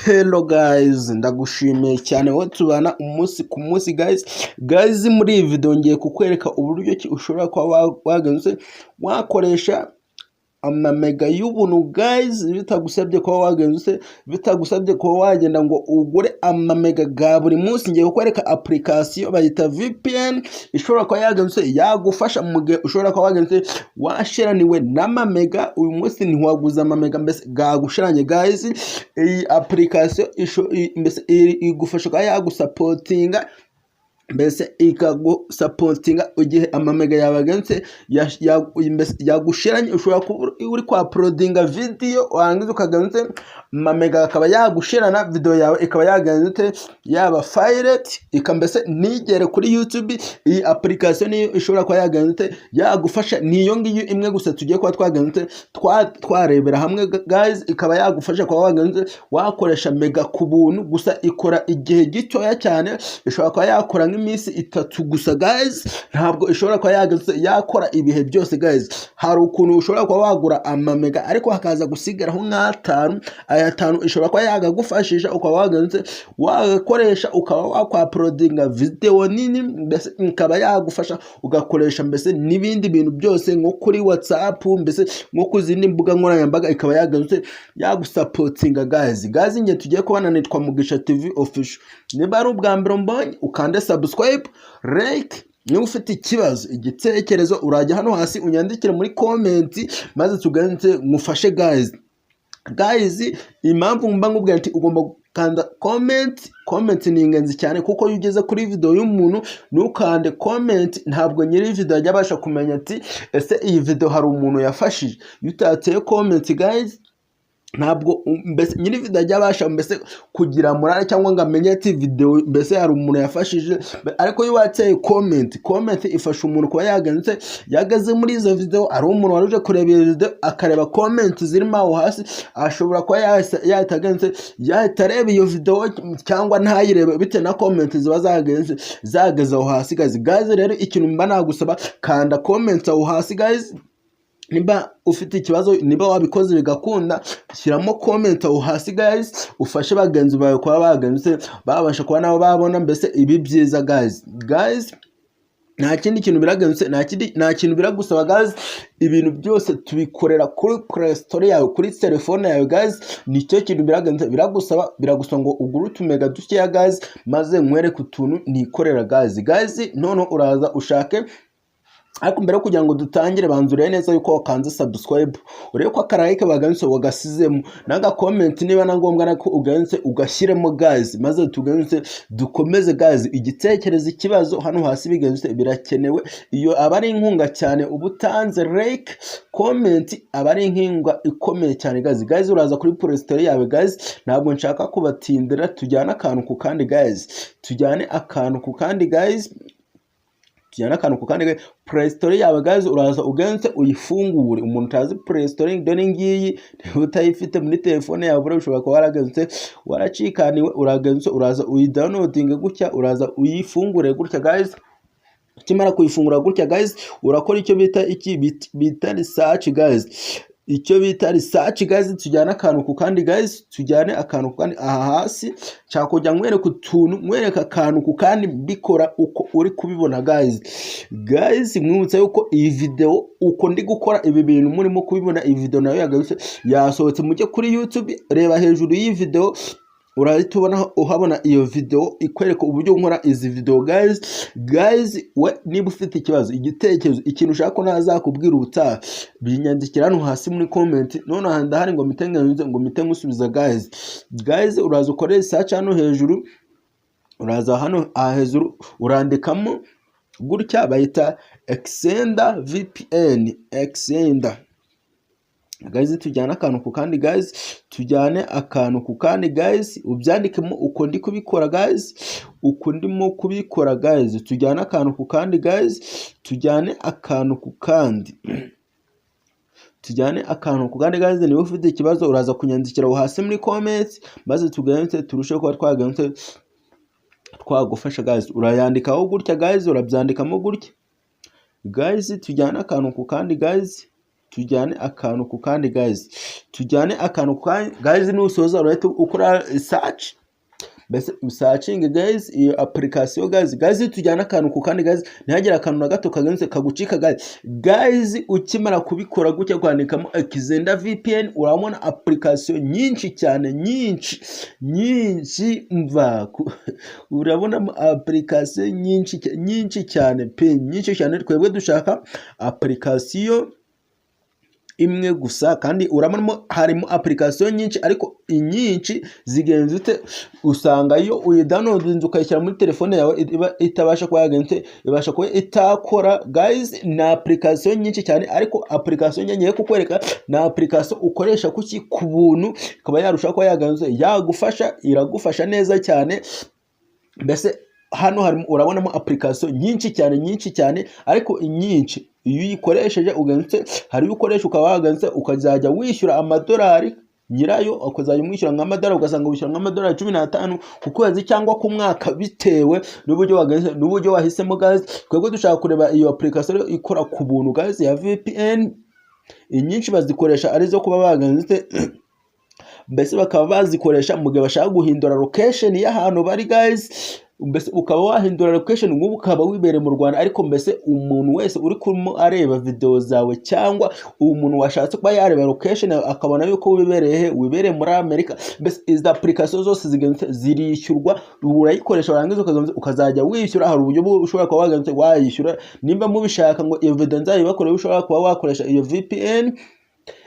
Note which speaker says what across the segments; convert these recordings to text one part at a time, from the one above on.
Speaker 1: Hello guys, ndagushimiye cyane wowe tubana umunsi ku munsi guys muri iyi video ngiye kukwereka uburyo ki ushobora kuba wagenze wakoresha amamega y'ubuntu guys bitagusabye kuba wagenze bitagusabye kuba wagenda ngo ugure amamega ga buri munsi. Ngiye kukwereka application bayita VPN ishobora kuba yagenze yagufasha mu gihe ushobora kuba wagenze washiraniwe n'amamega. Uyu munsi ntiwaguza amamega mbese gagushiranye guys. Iyi application mbese igufasha kuba yagusupportinga mbese ikagusapotinga igihe amamega yabagenze yagushiranye. Ushobora kuba uri kwa uploadinga video wangiza ukagenze amamega akaba yagushirana video yawe ikaba yagenze yaba filete ikambese nigere kuri YouTube. Iyi application niyo ishobora kuba yagenze yagufasha, niyo ngiyo imwe gusa tugiye kuba twagenze twarebera hamwe guys. Ikaba yagufasha kuba wagenze wakoresha mega ku buntu gusa, ikora igihe gitoya cyane, ishobora kuba yakora nk'iminsi 3 gusa guys. Ntabwo ishobora kuba yagenze yakora ibihe byose guys. Hari ukuntu ushobora kuba wagura amamega ariko hakaza gusigaraho nk'atanu, aya 5 ishobora kuba yagagufashisha ukaba wagenze wagakoresha ukaba wakwa-uploadinga video nini mbese ikaba yagufasha ugakoresha mbese n'ibindi bintu byose nko kuri WhatsApp mbese nko kuzindi mbuga nkoranyambaga ikaba yagenze yagusupportinga guys. Ngiye tugiye kubana nitwa Mugisha TV official. Niba ari ubwa mbere mbonye ukande subscribe, like. Niba ufite ikibazo igitekerezo urajya hano hasi unyandikire muri comment maze tugenze ngufashe guys. Impamvu mba ngubwira ati ugomba kanda comment ni ingenzi cyane, kuko iyo ugeze kuri video y'umuntu nukande comment ntabwo nyiri video ajyabasha kumenya ati ese iyi video hari umuntu yafashije. Utateye comment guys ntabwo mbese nyiri video ajyabasha mbese kugira morale cyangwa ngo amenye ati video mbese hari umuntu yafashije. Ariko iyo wateye comment ifasha umuntu kuba yagaze muri izo video, ari umuntu waruje kureba iyo video akareba comment zirimo aho hasi, ashobora kuba yahitagenze yahitareba iyo video cyangwa ntayirebe bite na comment ziba zageze aho hasi guys. Rero ikintu mba nagusaba kanda comment aho hasi guys. Niba ufite ikibazo, niba wabikoze bigakunda, shyiramo comment aho hasi guys, ufashe bagenzi bawe kuba bagenze babasha kuba nabo babona mbese ibi byiza guys. Nta kindi kintu biragenze, nta kintu biragusaba guys. Ibintu byose tubikorera kuri Play Store yawe, kuri telefone yawe guys. Nicyo kintu biragusaba ngo ugure utumega dukeya guys, maze nkwereke utuntu nikorera guys. None uraza ushake. Ariko mbere kugira ngo dutangire banzure neza yuko wakanze subscribe, urebe ko akarayike baganse wagasizemo naga comment niba na ngombwa nako uganse ugashyiremo guys, maze tuganse dukomeze guys. Igitekerezo ikibazo hano hasi biganse birakenewe. Iyo abari inkunga cyane ubutanze like comment abari inkunga ikomeye cyane guys. Uraza kuri Play Store yawe guys, ntabwo nshaka kubatindira, tujyana akantu ku kandi guys. Play Store yawe guys, uraza ugenze uyifungure. Umuntu utazi Play Store dore ngiyi utayifite muri telefone yawe bro ushobora kuba waragenze waracikaniwe. Uraza uyidownloading gutya, uraza uyifungure gutya guys. Kimara kuyifungura gutya guys, urakora icyo bita research guys. Icyo bita research guys, tujyana akantu ku kandi guys, aha hasi cyakujya nkwereka utuntu, nkwereka akantu ku kandi bikora uko uri kubibona guys. Mwibutsa yuko iyi video uko ndi gukora ibi bintu murimo kubibona, iyi video nayo yasohotse mujye kuri YouTube, reba hejuru y'iyi video urahita uhabona iyo video ikwereka uburyo nkora izi video guys. We niba ufite ikibazo, igitekerezo, ikintu ushaka ko nazakubwira ubutaha, binyandikira hano hasi muri comment. None ahanda hari ngo mite ngusubiza guys. Uraza ukore research hano hejuru, uraza hano hejuru urandikamo gutya bayita extender VPN guys. Tujyana akantu ku kandi guys, ubyandikemo uko ndi kubikora guys, Tujyana akantu ku kandi guys, tujyane akantu ku kandi guys. Niba ufite ikibazo uraza kunyandikira aho hasi muri comment, maze tugenze turushe kuba twagufasha guys. Urayandikaho gutya guys, urabyandikamo gutya guys. Tujyana akantu ku kandi guys, tujyane akantu ku kandi guys, tujyane akantu ku kandi guys. Nusoza urahita ukora search, mbese searching guys iyo application guys tujyana akantu ku kandi guys, ntihagire akantu na gato kagenze kagucika guys. Ukimara kubikora gutya kwandikamo Kizenda VPN, urabona application nyinshi cyane, nyinshi mva urabona application nyinshi cyane pe, nyinshi cyane. Twebwe dushaka application imwe gusa, kandi urabona harimo application nyinshi, ariko inyinshi zigenze ute, usanga iyo uyidownloadinze ukayishyira muri telefone yawe itabasha kuba yagenze, ibasha kuba itakora guys. Na application nyinshi cyane, ariko application ngiye kukwereka na application ukoresha kuki ku buntu, ikaba yarusha kuba yagenze yagufasha, iragufasha neza cyane. Mbese hano harimo urabonamo application nyinshi cyane, ariko inyinshi iyo uyikoresheje ugenze, hari ukoresha ukaba wagenze ukazajya wishyura amadolari, nyirayo ukazajya umwishyura nk'amadolari, ugasanga wishyura nk'amadolari 15 ku kwezi cyangwa ku mwaka, bitewe n'uburyo wagenze n'uburyo wahisemo guys. Twebwe dushaka kureba iyo application ikora ku buntu guys ya VPN. Inyinshi bazikoresha arizo kuba bagenze mbese bakaba bazikoresha mu gihe bashaka guhindura location y'ahantu bari guys. Mbese ukaba wahindura location, nk'ubu ukaba wibereye mu Rwanda, ariko mbese umuntu wese uri kurimo areba video zawe, cyangwa umuntu washatse kuba yareba location akabona yuko wibereye muri Amerika, mbese izi application zose zirishyurwa. Urayikoresha warangiza ukazajya wishyura. Hari uburyo ushobora kuba wagenze wayishyura, nimba mubishaka ngo iyo video nzayibakoreye, ushobora kuba wakoresha iyo VPN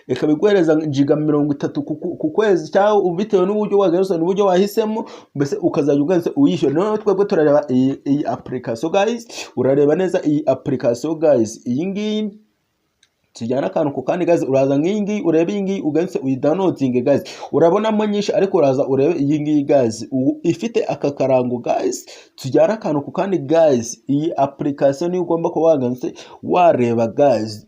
Speaker 1: ikabiguhereza giga 30 ku kwezi, cyangwa bitewe n'uburyo wagarutse n'uburyo wahisemo, mbese ukazajya uganze uyishyura. None twebwe turareba iyi application guys, urareba neza iyi application guys. Iyi ngiyi tujyana akantu ku kandi guys, uraza nk'iyi ngiyi urebe iyi ngiyi uganze uyidownloading guys, urabonamo nyinshi, ariko uraza urebe iyi ngiyi guys ifite aka karango guys. Tujyana akantu ku kandi guys, iyi application niyo ugomba kuba waganze wareba guys.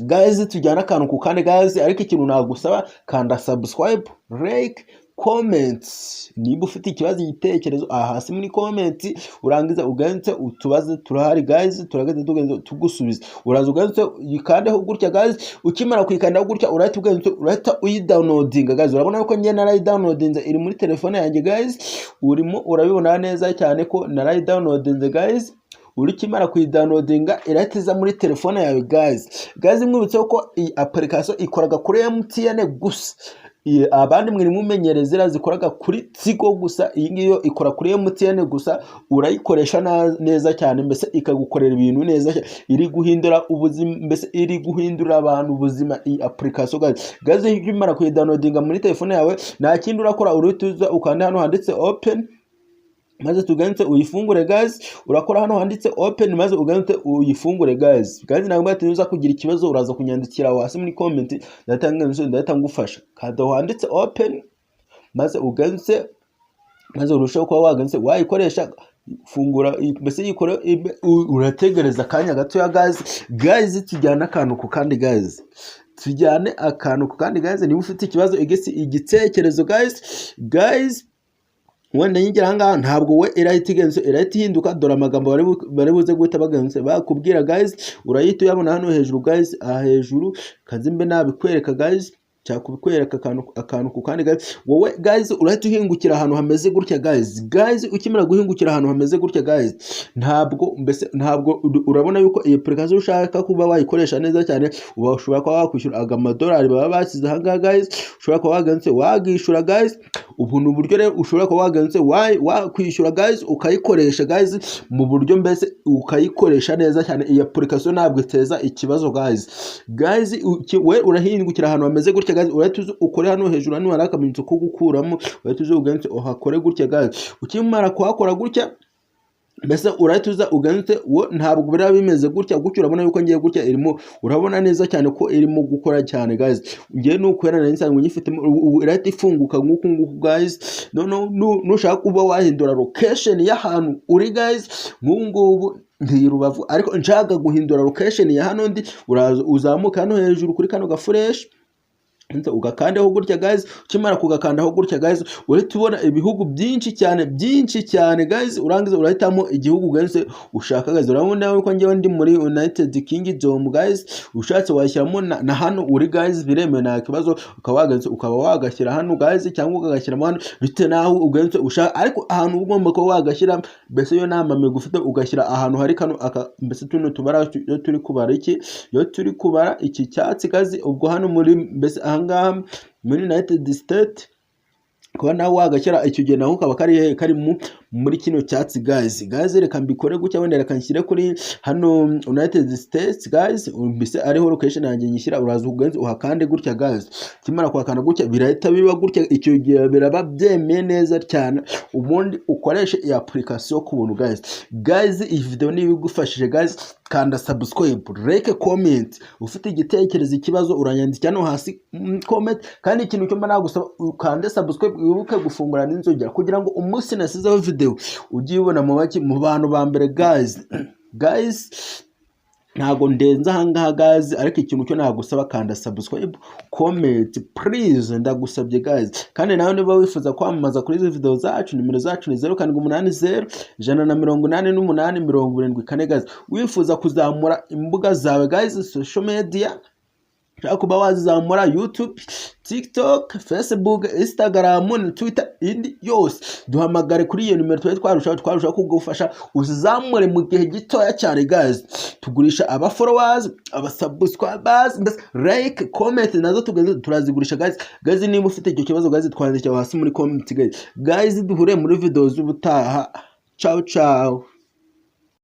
Speaker 1: Guys tujyana akantu ku kandi guys, ariko ikintu nagusaba kanda subscribe, like, comments. Niba ufite ikibazo igitekerezo hasi muri comment, urangiza uganze utubaze, turahari guys, turagaze tugenze tugusubiza. Uraza uganze yikandeho gutya guys, ukimara kwikandaho gutya urahita uyidownloading guys. Urabona ko ngiye narayidownloadinze, iri muri telefone yanjye guys, urimo urabibona neza cyane ko narayidownloadinze guys. Urikimara kuyidownloadinga irahita muri telefone yawe guys. Mwibutse ko iyi application ikoraga kuri MTN gusa, abandi mwiri mumenyereza zikoraga kuri Tigo gusa. Iyi ngiyo ikora kuri MTN gusa, urayikoresha neza cyane, mbese ikagukorera ibintu neza, iri guhindura ubuzima, mbese iri guhindura abantu ubuzima. Iyi application guys ikimara kuyidownloadinga muri telefone yawe, nta kindi urakora, urituza ukanda hano handitse open, maze tuganze uyifungure guys. Urakora hano handitse open, maze uganze uyifungure guys. Ntabwo batuza kugira ikibazo, uraza kunyandikira hasi muri comment, ndahita ngufasha. Kada handitse open, maze uganze, maze urushaho kuba waganze wayikoresha. Fungura mbese yikore, urategereza akanya gato ya guys. Tujyana akantu ku kandi guys, tujyane akantu ku kandi guys. Niba ufite ikibazo igitekerezo guys wenda yingira hanga, ntabwo we irahita ihinduka. Dore amagambo bari buze guhita baganze bakubwira guys, urayita uyabona hano hejuru guys. Aha hejuru kazimbe nabikwereka guys, cyakubikwereka akantu ku kandi guys. Wowe guys urahita uhingukira ahantu hameze gutya guys. Ukimara guhingukira ahantu hameze gutya guys, ntabwo urabona yuko iyi application ushaka kuba wayikoresha neza cyane, ushobora kuba wakwishyura amadolari baba basize aha guys. Ushobora kuba waganze wagishura guys. Ubu ni uburyo rero ushobora kuba waganze wakwishyura guys, ukayikoresha guys mu buryo, mbese ukayikoresha neza cyane. Iyi application ntabwo iteza ikibazo guys. We urahingukira ahantu hameze gutya guys, urahita ukore hano hejuru, hano hari akamenyetso ko gukuramo, urahita uganze uhakore gutya guys. Ukimara kuhakora gutya, mbese urahita uganze ntabwo biraba bimeze gutya. Urabona yuko ngiye gutya irimo, urabona neza cyane ko irimo gukora cyane guys. Ngiye nukwera nsanzwe nyifite, irahita ifunguka nk'uko guys. Nushaka kuba wahindura location y'ahantu uri guys, nk'ubu ndi Rubavu, ariko nshaka guhindura location ya hano ndi, uzamuka hano hejuru kuri kano ga fresh, ugakandaho gutya guys. Ukimara kugakandaho gutya guys, urahita ubona ibihugu byinshi cyane guys. Urangiza urahitamo igihugu guys ushaka guys. Urabona yuko ngewe ndi muri United Kingdom guys. Ushatse washyiramo na hano uri guys, biremewe nta kibazo. Ukaba wagashyira hano guys, cyangwa ukagashyiramo hano bite naho ugenze ushaka, ariko ahantu ugomba ko wagashyira mbese yo namame gufite ugashyira ahantu hari kano mbese tuno tubara turi kubara turi kubara iki cyatsi guys. Ubwo hano muri mbese ngaha muri United States kuba nawe wagashyira icyo gihe naho kaba kari muri kino cyatsi guys. Reka mbikore gutya, wenda reka nshyire kuri hano United States guys, mbese ariho location yanjye nyishyira. Uraza ugenze uhakande gutya guys. Kimara kuhakanda gutya birahita biba gutya, icyo gihe biraba byemeye neza cyane. Ubundi ukoreshe iyi application ku buntu guys. Iyi video niba igufashije guys, kanda subscribe, like, comment. Ufite igitekerezo ikibazo uranyandikira no hasi comment, kandi ikintu cyo mbana gusaba ukande subscribe, wibuke gufungura n'inzogera kugira ngo umunsi nasizeho video ugiye ubona mu bantu ba mbere guys. Ntago ndenza ahangaha guys, ariko ikintu cyo nagusaba kanda subscribe, comment please, ndagusabye guys. Kandi nawe niba wifuza kwamamaza kuri izi video zacu, nimero zacu ni 0780 188 74 guys. Wifuza kuzamura imbuga zawe guys, social media, kuba wazamura YouTube, TikTok, Facebook, Instagram, Twitter, indi yose, duhamagare kuri iyo nimero twarushaho kugufasha uzamure mu gihe gitoya cyane guys. Tugurisha aba followers, aba subscribers, like, comment nazo turazigurisha guys. Niba ufite icyo kibazo guys, twandikira hasi muri comment guys. Duhure muri video z'ubutaha. Ciao.